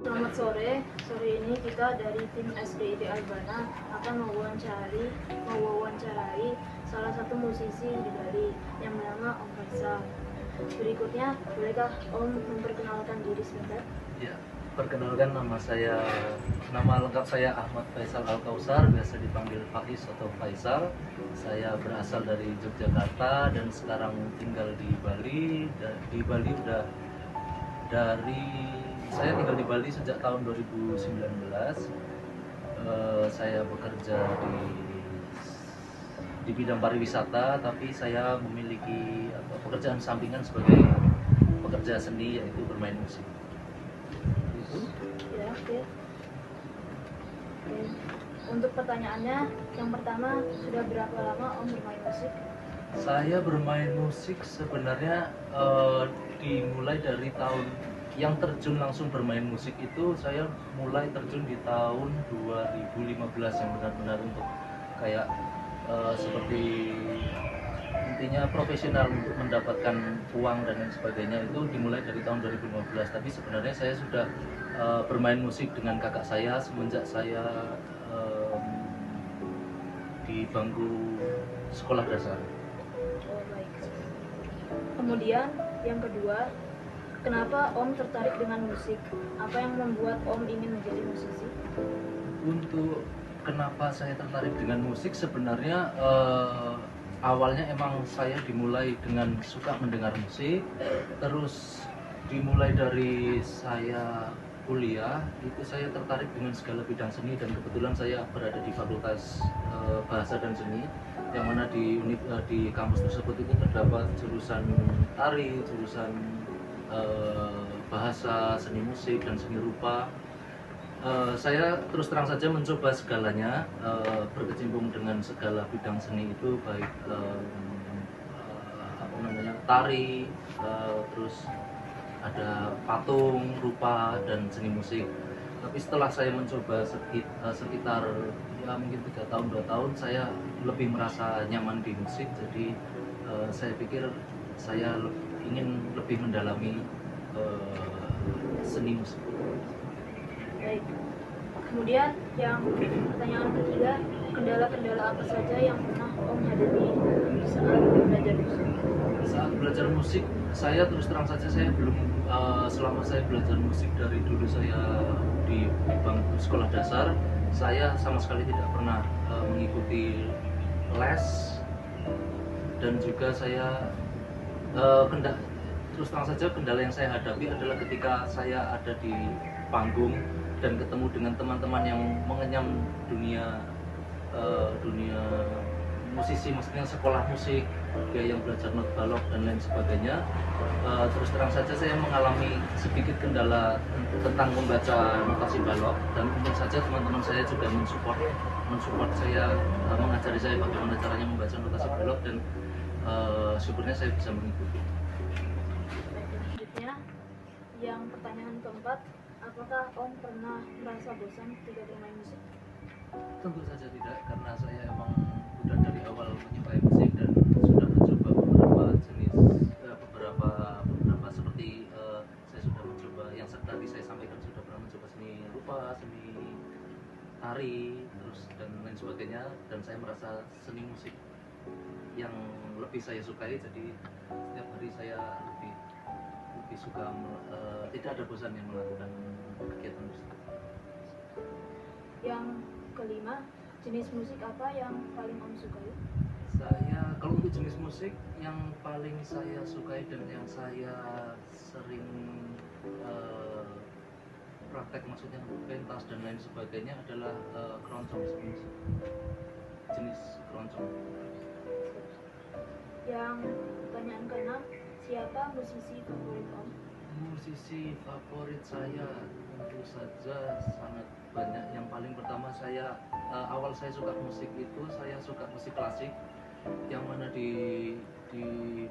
Selamat sore. Sore ini kita dari tim SDID Albana akan mewawancarai salah satu musisi di Bali yang bernama Om Faisal. Berikutnya, bolehkah Om memperkenalkan diri sebentar? Ya, perkenalkan nama lengkap saya Ahmad Faisal Al-Kausar, biasa dipanggil Faiz atau Faisal. Saya berasal dari Yogyakarta dan sekarang tinggal di Bali. Di Bali saya tinggal di Bali sejak tahun 2019. Saya bekerja di bidang pariwisata, tapi saya memiliki pekerjaan sampingan sebagai pekerja seni, yaitu bermain musik. Ya, oke. Untuk pertanyaannya, yang pertama, sudah berapa lama Om bermain musik? Saya bermain musik sebenarnya dimulai dari tahun yang terjun langsung bermain musik itu saya mulai terjun di tahun 2015 yang benar-benar untuk kayak seperti intinya profesional untuk mendapatkan uang dan lain sebagainya, itu dimulai dari tahun 2015. Tapi sebenarnya saya sudah bermain musik dengan kakak saya semenjak saya di bangku sekolah dasar. Oh, baik. Kemudian, yang kedua, kenapa Om tertarik dengan musik? Apa yang membuat Om ingin menjadi musisi? Untuk kenapa saya tertarik dengan musik, sebenarnya awalnya emang saya dimulai dengan suka mendengar musik, terus dimulai dari saya kuliah itu saya tertarik dengan segala bidang seni, dan kebetulan saya berada di Fakultas Bahasa dan Seni, yang mana di kampus tersebut itu terdapat jurusan tari, jurusan bahasa, seni musik, dan seni rupa. Saya terus terang saja mencoba segalanya, berkecimpung dengan segala bidang seni itu, baik tari, terus ada patung, rupa, dan seni musik. Tapi setelah saya mencoba sekitar ya mungkin 3 tahun 2 tahun, saya lebih merasa nyaman di musik. Jadi saya pikir saya ingin lebih mendalami seni musik. Baik. Kemudian yang pertanyaan ketiga, kendala-kendala apa saja yang pernah Om hadapi saat belajar musik? Saat belajar musik, saya terus terang saja saya belum selama saya belajar musik dari dulu saya di bangku sekolah dasar, saya sama sekali tidak pernah mengikuti les, dan juga saya terus terang saja kendala yang saya hadapi adalah ketika saya ada di panggung dan ketemu dengan teman-teman yang mengenyam dunia musisi, maksudnya sekolah musik, kayak yang belajar not balok dan lain sebagainya. Terus terang saja saya mengalami sedikit kendala tentang membaca notasi balok, dan mungkin saja teman-teman saya juga mensupport saya, mengajari saya bagaimana caranya membaca notasi balok, dan syukurnya saya bisa mengikuti. Selanjutnya, yang pertanyaan keempat, apakah Om pernah merasa bosan ketika bermain musik? Tentu saja tidak, karena saya emang udah dari awal menyukai musik dan sudah mencoba beberapa seperti saya sudah mencoba yang tadi saya sampaikan, sudah pernah mencoba seni rupa, seni tari, terus dan lain sebagainya, dan saya merasa seni musik yang lebih saya sukai. Jadi setiap hari saya lebih suka, tidak ada bosan yang melakukan kegiatan musik. Yang kelima, jenis musik apa yang paling Om sukai? Kalau untuk jenis musik yang paling saya sukai dan yang saya sering praktek, maksudnya pentas dan lain sebagainya, adalah keroncong, jenis keroncong. Yang pertanyaan keenam, siapa musisi favorit Om? Musisi favorit saya tentu saja sangat banyak. Yang paling pertama, awal saya suka musik itu saya suka musik klasik, yang mana di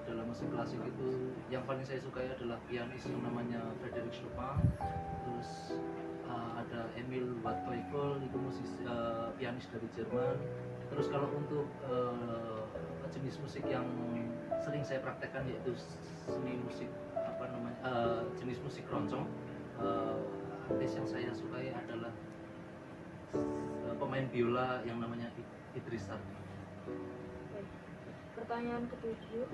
dalam musik klasik itu yang paling saya sukai adalah pianis yang namanya Frédéric Chopin. Terus ada Emil Waldteufel, itu pianis dari Jerman. Terus kalau untuk jenis musik yang sering saya praktekkan, yaitu jenis musik keroncong, artis yang saya sukai adalah pemain biola yang namanya Idris Sardi. Baik. Pertanyaan ketujuh,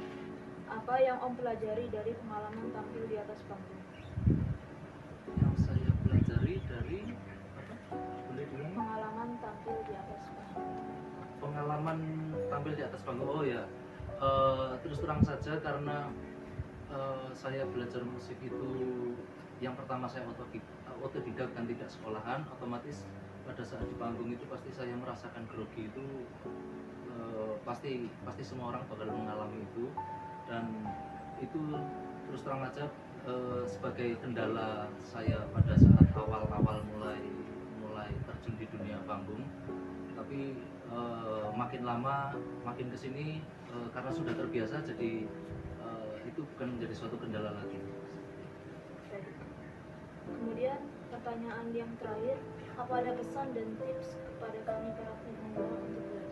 apa yang Om pelajari dari pengalaman tampil di atas panggung? Yang saya pelajari dari apa? Boleh diulang? Pengalaman tampil di atas panggung. Pengalaman tampil di atas panggung. Oh ya, terus terang saja karena saya belajar musik itu yang pertama saya otodidak dan tidak sekolahan, otomatis pada saat di panggung itu pasti saya merasakan grogi itu, pasti semua orang bakal mengalami itu, dan itu terus terang aja sebagai kendala saya pada saat awal-awal mulai terjun di dunia panggung. Tapi makin lama makin kesini, karena sudah terbiasa, jadi itu bukan menjadi suatu kendala lagi. Baik. Kemudian pertanyaan yang terakhir, apa ada pesan dan tips kepada kami para pemula untuk belajar?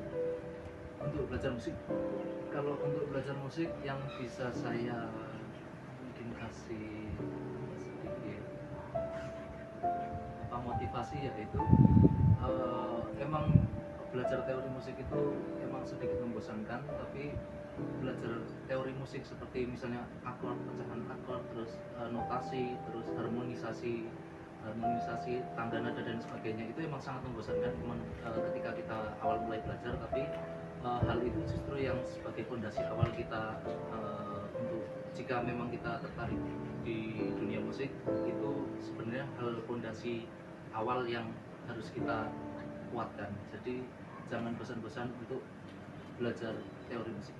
Untuk belajar musik, kalau untuk belajar musik yang bisa saya mungkin kasih sedikit motivasi, yaitu emang belajar teori musik itu emang sedikit membosankan, tapi belajar teori musik seperti misalnya akord, pecahan akord, terus notasi, terus harmonisasi tangga nada dan sebagainya, itu emang sangat membosankan ketika kita awal mulai belajar. Tapi hal itu justru yang sebagai fondasi awal kita, untuk jika memang kita tertarik di dunia musik, itu sebenarnya hal fondasi awal yang harus kita kuatkan. Jadi jangan bosan-bosan untuk belajar teori musik.